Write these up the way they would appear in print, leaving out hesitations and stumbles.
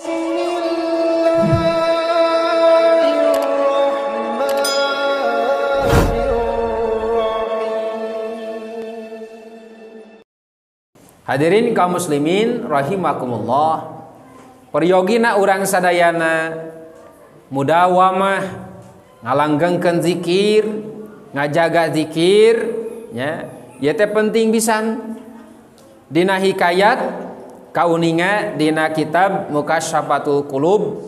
Hadirin kaum muslimin rahimakumullah. Periogina urang sadayana mudawamah ngalanggengkeun zikir, ngajaga zikir nya. Ieu teh penting pisan. Dina hikayat kauninga dina kitab Mukasyafatul Qulub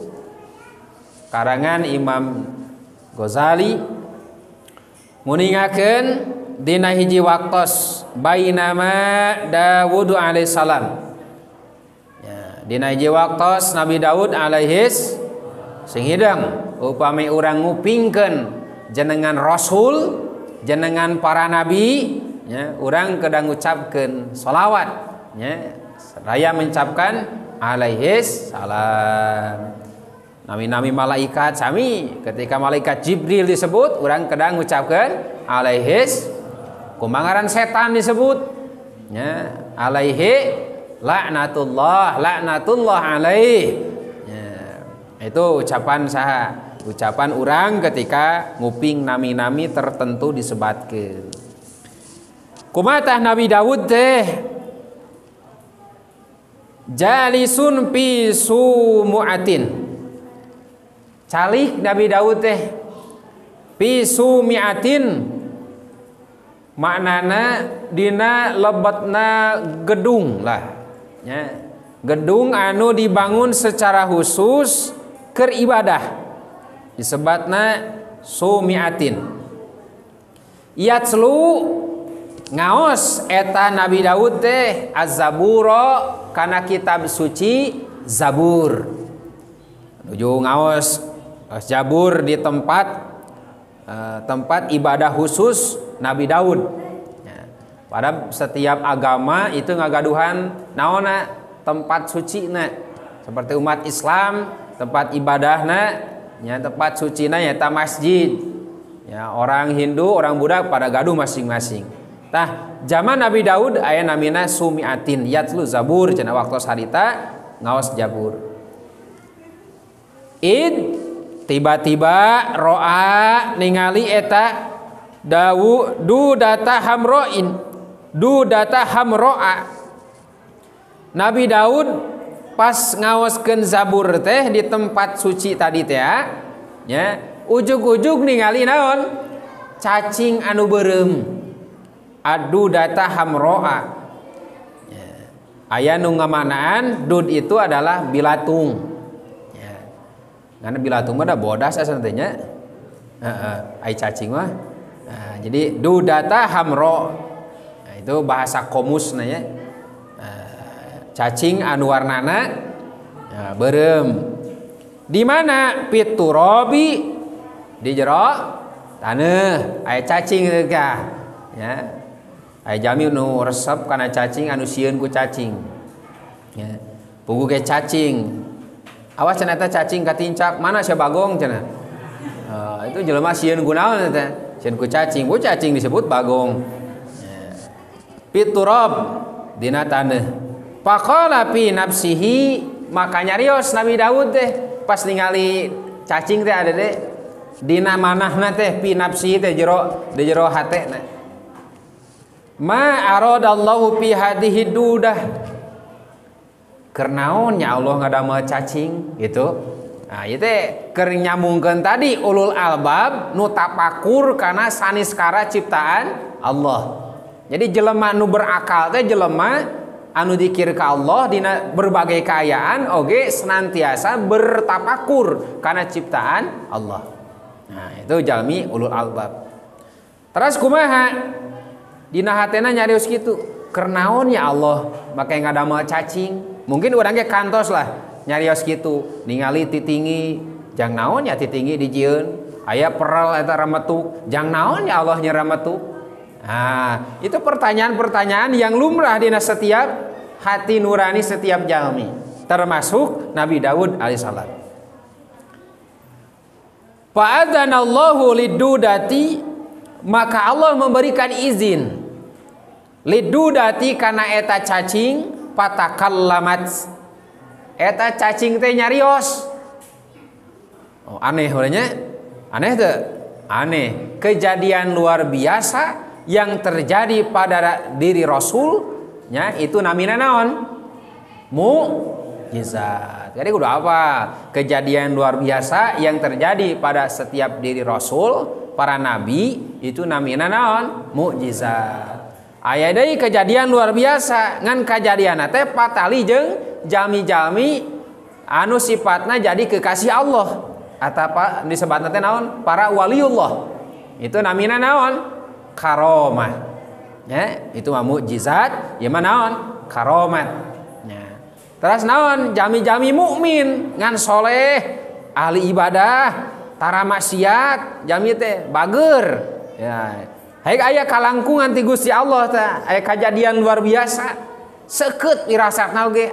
karangan Imam Ghazali nguningakeun dina hiji waktos bainama Dawud alaihissalam ya, dina hiji waktos Nabi Daud alaihis sing hidang upami urang ngupingkeun jenengan rasul jenengan para nabi ya, urang kedang ngucapkeun sholawat ya, seraya mencapkan alaihis salam. Nami-nami malaikat sami ketika malaikat Jibril disebut urang kedang ngucapkeun alaihis kumangaran setan disebut ya, alaihi laknatullah alaih ya, itu ucapan saha ucapan urang ketika nguping nami-nami tertentu disebatkeun. Kumatah Nabi Daud teh jalisun fi sumu'atin calik Nabi Daud teh fi sumi'atin maknana dina lebetna gedung lah ya. Gedung anu dibangun secara khusus keur ibadah disebatna sumi'atin. Yatslu ngaos eta Nabi Daud teh az-zabura kana kitab suci Zabur. Nuju ngaos Zabur di tempat ibadah khusus Nabi Daud ya. Pada setiap agama itu ngagaduhan naona tempat suci na seperti umat Islam tempat ibadahna ya, tempat suci na yaitu masjid ya, orang Hindu orang Buddha pada gaduh masing-masing. Tah zaman Nabi Daud aya namina sumiatin yatlu Zabur cenah waktu sarita ngaos Zabur. Tiba-tiba ro'a ningali eta dudata hamro'a. Nabi Daud pas ngaoskeun Zabur teh di tempat suci tadi teh ya, ujug-ujug ningali naon? Cacing anu beureum. Dudata hamro'a. Ya. Aya nu ngamanaan dud itu adalah bilatung. Ya. Karena bilatung mah da bodas asa teh nya. Ai cacing mah. Nah, jadi dudata hamro nah, itu bahasa komus ya. Cacing anu warnana ya, beureum. Di mana piturabi di jero taneuh aya cacing teh ya. Aya jami nu resep kana cacing anu sieun ku cacing. Ya. Pugu ge cacing. Awas cenah eta cacing katincak mana sia bagong cenah. Itu jelema sieun kunaon eta? Sieun ku cacing, bu cacing disebut bagong. Piturab dina taneuh. Faqala fi nafsihi maka nyarios Nabi Daud teh pas ningali cacing teh ada teh dina manahna teh fi nafsihi teh jero di jero hatena. Ma aradallahu fi hadhihi dudah. Kernaon nya Allah ngadamel cacing gitu. Nah, ieu teh keur nyambungkeun tadi ulul albab nu tapakur kana saniskara ciptaan Allah. Jadi jelema nu berakal teh jelema anu dikir ka Allah dina berbagai kaayaan oge senantiasa bertapakur kana ciptaan Allah. Nah, itu jalmi ulul albab. Terus kumaha? Dina hatena nyarios kitu. Kernaon ya Allah make ngadamel cacing. Mungkin urang ge kantos lah nyarios kitu. Ningali titingi, jang naon ya titingi dijieun. Aya perel eta rametuk, jang naon ya Allah nya rametuk. Nah, itu pertanyaan-pertanyaan yang lumrah dina setiap hati nurani setiap jalmi, termasuk Nabi Daud alaihissalam. Fa'adzanallahu lidudati, maka Allah memberikan izin lidudati kana eta cacing patakallamat eta cacing teh nyarios. Oh, aneh orangnya. Aneh tuh. Aneh. Kejadian luar biasa yang terjadi pada diri Rasulnya itu namina naon? Mukjizat. Jadi udah apa? Kejadian luar biasa yang terjadi pada setiap diri Rasul, para nabi itu namina naon? Mukjizat. Aya deui kejadian luar biasa ngan kejadianna teh patali jeung jami-jami anu sifatna jadi kekasih Allah atau disebutna teh naon? Para waliullah. Itu namina naon? Karomah. Ya, itu mah mukjizat, ieu mah naon? Karomat. Ya. Terus naon? Jami-jami mukmin ngan soleh, ahli ibadah, tara maksiat, jami teh bageur. Ya. Hayek aya kalangkungan ti Gusti Allah teh, aya kejadian luar biasa. Seukeut pirasatna oge.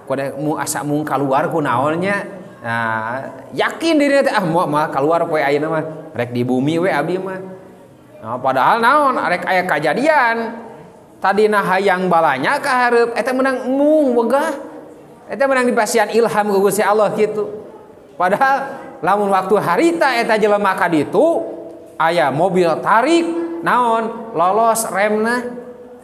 Kudu mu asa mung kaluar ku naonnya. Nah, yakin diri teh moal kaluar poe ayeuna mah rek di bumi we abdi mah. Nah, padahal naon rek aya kejadian tadina hayang balanya ka hareup eta meunang mung wegah. Eta meunang dipasian ilham ku Gusti Allah kitu. Padahal lamun waktu harita eta jelema ka ditu aya mobil tarik naon lolos remna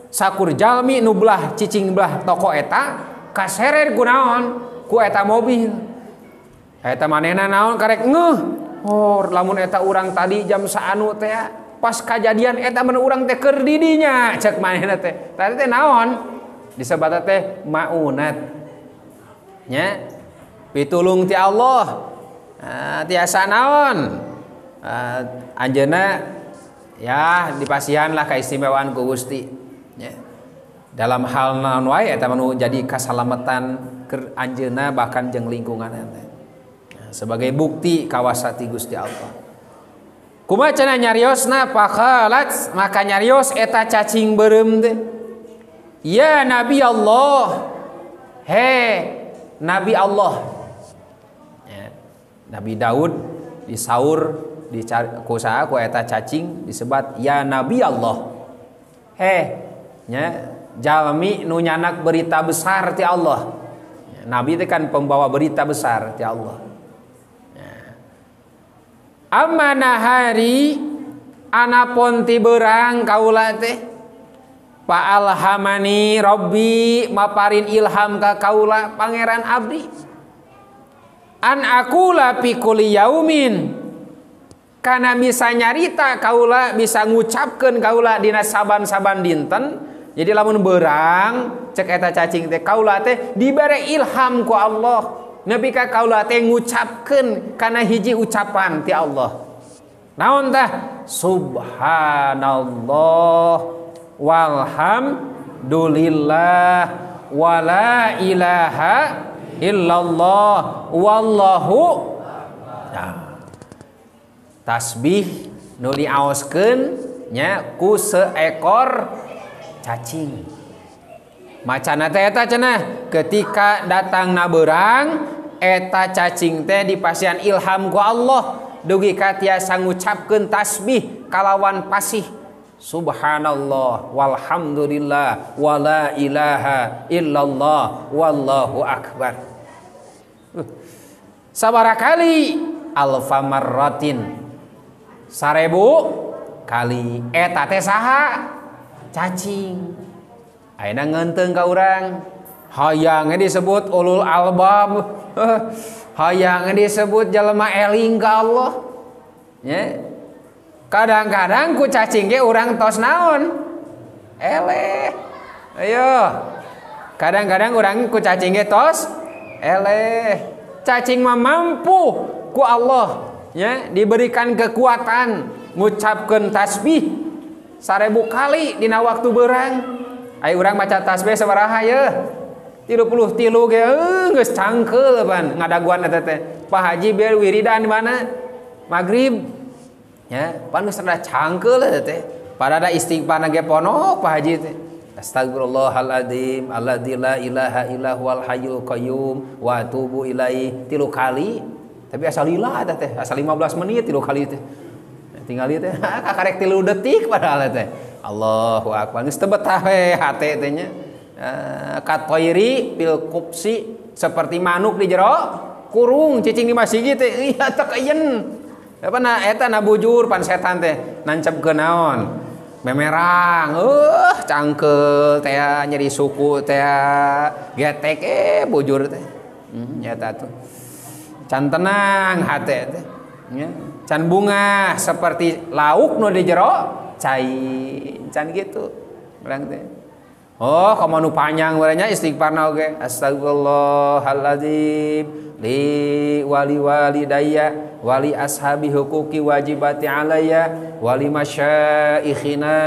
sakur jalmi nu belah cicing belah toko eta kaseret ku naon ku eta mobil eta manehna naon karek ngeuh oh lamun eta urang tadi jam saanu teh pas kejadian eta mun urang teh keur di dinya cek manehna teh tadi teh naon disebut teh maunat nya pitulung ti Allah tiasa naon anjeunna ya dipasihan lah keistimewaan ku Gusti ya. Dalam hal naon wae eta manu jadi kasalamatan keur anjeunna bahkan jeung lingkungan eta. Ya, sebagai bukti kawasa ti Gusti Allah. Kumaha cenah nyariosna faqalat maka nyarios eta cacing beureum teh. Ya Nabi Allah. He Nabi Allah. Ya, Nabi Daud disaur dicari kusaha ku eta cacing disebut ya Nabi Allah. Nya jalmi nu nyanak berita besar ti Allah. Nabi itu kan pembawa berita besar ti Allah. Amanah hari anapun ti beurang kaula teh fa alhamani rabbi maparin ilham ka kaula pangeran abdi an aqula fi kulli yaumin karena bisa nyarita kaula bisa ngucapkeun kaula dina saban-saban dinten jadi lamun beurang cek eta cacing teh kaula teh dibere ilham ku Allah nepi ka kaula teh ngucapkeun kana hiji ucapan ti Allah naon tah subhanallah walhamdulillah wala ilaha illallah wallahu tasbih nu diaoskeun nya ku seekor cacing. Macana teh eta cenah ketika datang na beurang eta cacing teh dipasihan ilham ku Allah dugi ka tiasa ngucapkeun tasbih kalawan pasih subhanallah walhamdulillah wala ilaha illallah wallahu akbar. Sabaraha kali alfa marratin 1000 kali eta teh saha cacing ayeuna ngeunteung ka urang hayang disebut ulul albab hayang disebut jelema eling ka Allah nya kadang-kadang ku cacing ge urang tos naon eleh ayo kadang-kadang urang ku cacing ge tos eleh cacing mah mampu ku Allah ya diberikan kekuatan ngucapkeun tasbih 1000 kali dina waktu beurang ai urang maca tasbih sabaraha ye 33 ge geus cangkeul pan ngadaguan eta teh Pak Haji biar wiridan di mana magrib ya pan geus rada cangkeul eta teh padada istighfar ge pono Pak Haji teh astagfirullahaladzim alladzi la ilaha illa huwal hayyul qayyum wa atubu ilaihi 3 kali tapi asal lila teh asal 15 menit 3 kali teh tinggal ieu teh karek 3 detik padahal teh Allahu akbar geus teu betah we hate teh nya katoiri bil kubsi seperti manuk di jero kurung cicing di masjid teh iya teu keyen apa na eta na bujur pan setan teh nancep ke naon memerang cangkel teh nyeri suku teh getek bujur teh nyata tuh can tenang hate teh ya can bunga seperti lauk nu di jero cai can gitu urang teh oh komo nu panjang urangnya istighfarna oge astagfirullahalazim li wali walidayya wali ashabi huquqi wajibati alayya wali masyaikhina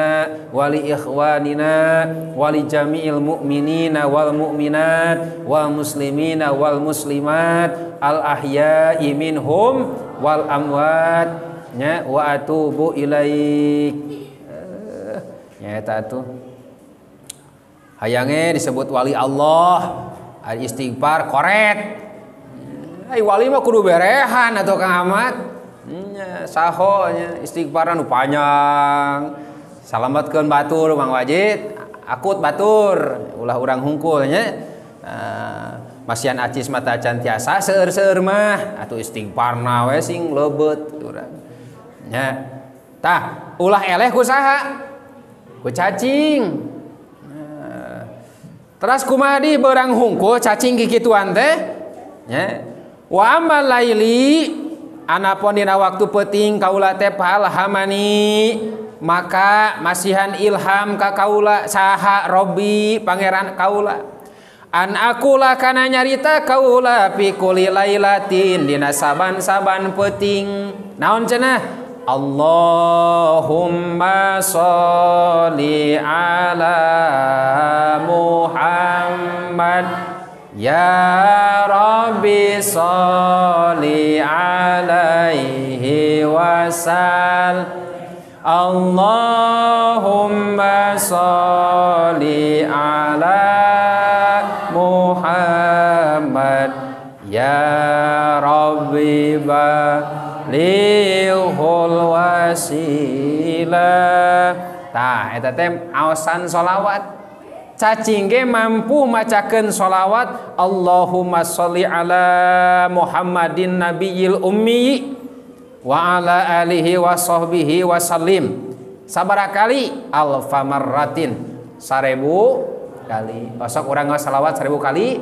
wali ikhwanina wali jami'il mu'minina wal mu'minat wal muslimina wal muslimat al ahya'i minhum wal amwat nya wa atubu ilaik nyata tuh hayange disebut wali Allah istighfar koret ai wali mah kudu berehan atau Kang Ahmad nya saho nya istighfar nu panjang salametkeun batur Mang Wajid akut batur ulah urang hungkul nya masian acis mata can tiasa seueur-seueur mah atuh istighfarna we sing lebeut urang nya tah ulah eleh ku saha ku cacing teras kumaha di beurang hungkul cacing kikituan teh nya wa amal laili anapun dina waktu peuting kaula teh palhamani maka masihan ilham ka kaula saha Robbi pangeran kaula an akula kana nyarita kaula fi kulli lailatin dina saban-saban peuting naon cenah Allahumma sholli ala Muhammad ya Rabbi sholli alaihi wasal Allahumma sholli ala Muhammad ya Rabbi balighul wasilah tah eta teh aosan sholawat cacing ge mampu macakeun sholawat Allahumma sholli ala Muhammadin nabiyil ummi wa ala alihi wa sahbihi wa sallim sabaraha kali alfa marratin 1000 kali osok urang sholawat 1000 kali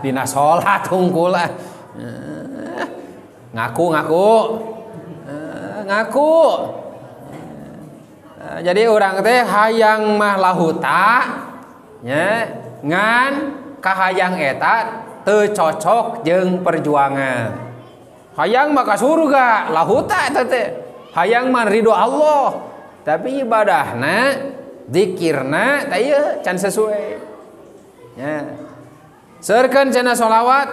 dina salat hungkul ngaku jadi orang teh hayang mah lahuta nya ngan kahayang eta teu cocok jeung perjuangan hayang mah ka surga lahuta eta teh hayang mah ridho Allah tapi ibadahna zikirna teh ieu can sesuai nya seurkeun cenah sholawat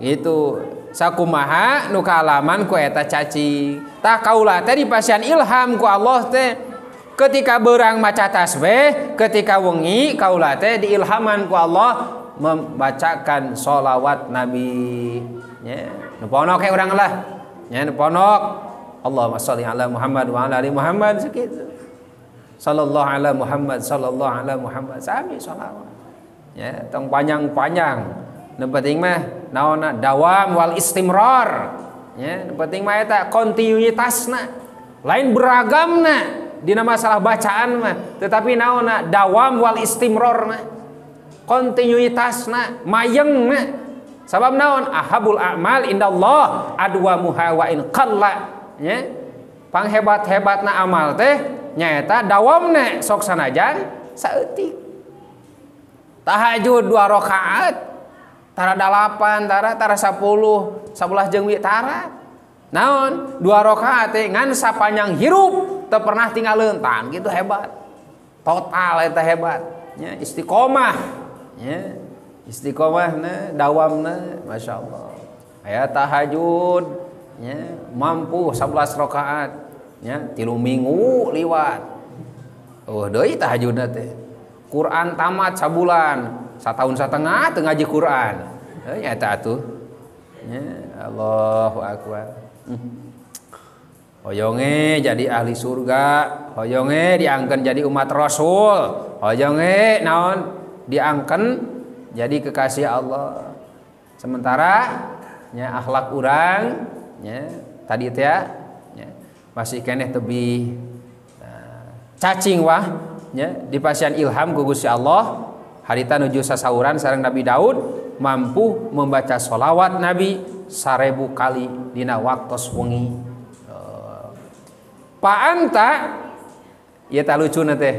itu sakumaha nu kaalaman ku eta cacing tah kaula teh dipasihan ilham ku Allah teh ketika beurang maca tasbih ketika wengi kaula teh diilhaman ku Allah membacakan sholawat Nabi nya nu ponok he urang lah nya nu ponok Allahumma sholli ala Muhammad wa ala ali Muhammad sakitu sallallahu ala Muhammad sallallahu ala Muhammad sami sholawat ya tong panjang-panjang nu penting mah naonna dawam wal istimrar ya nu penting mah eta kontinuitasna lain beragamna dina masalah bacaan mah tetapi naonna dawam wal istimrarna kontinuitasna mayengna sabab naon ahabul a'mal indallah adwamuha wa in qalla ya panghebat-hebatna amal teh nyaeta dawamna sok sanajan saeutik tahajud 2 rakaat tara 8 tara 10 11 jeung wi tara naon 2 rakaat teh ngan sapanjang hirup teu pernah tinggal leuntan gitu hebat total eta hebat nya istiqomah nya istiqomahna dawamna masyaallah aya tahajud nya mampu 11 rakaat nya 3 minggu liwat deui tahajudna teh Quran tamat sabulan 1 tahun setengah teu ngaji Quran nya eta atuh nya Allahu akbar hoyonge jadi ahli surga hoyonge diangkeun jadi umat Rasul hoyonge naon diangkeun jadi kekasih Allah. Sementara nya akhlak urang nya tadi teh ya masih keneh tebih cacing wah nya dipasihan ilham ku Gusti Allah harita nuju sasauran sareng Nabi Daud mampu membaca sholawat Nabi 1000 kali dina waktos wengi. Pa anta ieu tah lucuna teh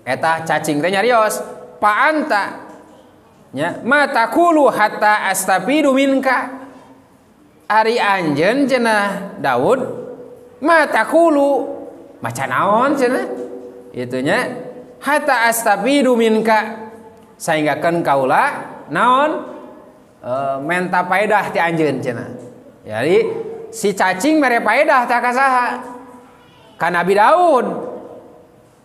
eta cacing teh nyarios pa anta nya matakulu hatta astafidu minka ari anjeun cenah Daud matakulu maca naon cenah itu nya hatta astafidu minka saenggakeun kaula naon menta paedah ti anjeun cenah. Jadi si cacing mere paedah tah ka saha ka Nabi Daud.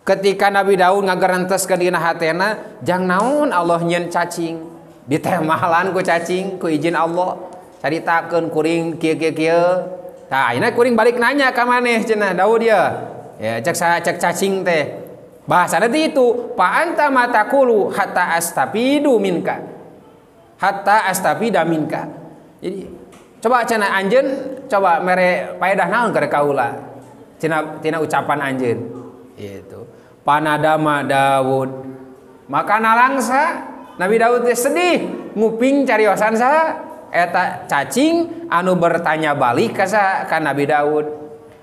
Ketika Nabi Daud ngagaranteskeun dina hatena jang naon Allah nyeun cacing ditemalan ku cacing ku izin Allah caritakeun kuring kieu-kieu. Tah ayeuna kuring balik nanya ka maneh cenah Daud ya cek cacing teh bahasana teh itu pa anta matakulu hatta astafidu minka hatta astafida minka. Jadi coba cenah anjeun coba mere paedah naon ka kaula tina ucapan anjeun itu panadama Daud maka nalangsa Nabi Daud teh sedih nguping cariosan saha eta cacing anu bertanya balik ka Nabi Daud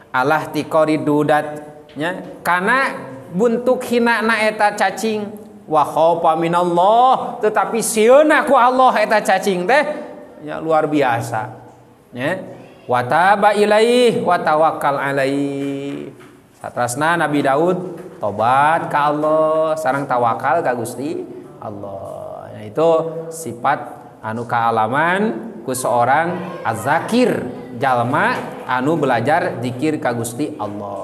alah tiqori dudat nya kana buntuk hinana eta cacing wa khaufa minallah tetapi sieuna ku Allah eta cacing teh nya luar biasa nya wa taba ilaih wa tawakkal alaih satrasna Nabi Daud tobat ka Allah sareng tawakal ka Gusti Allah. Nah, itu sifat anu kaalaman ku seorang az-zakir jalma anu belajar zikir ka Gusti Allah.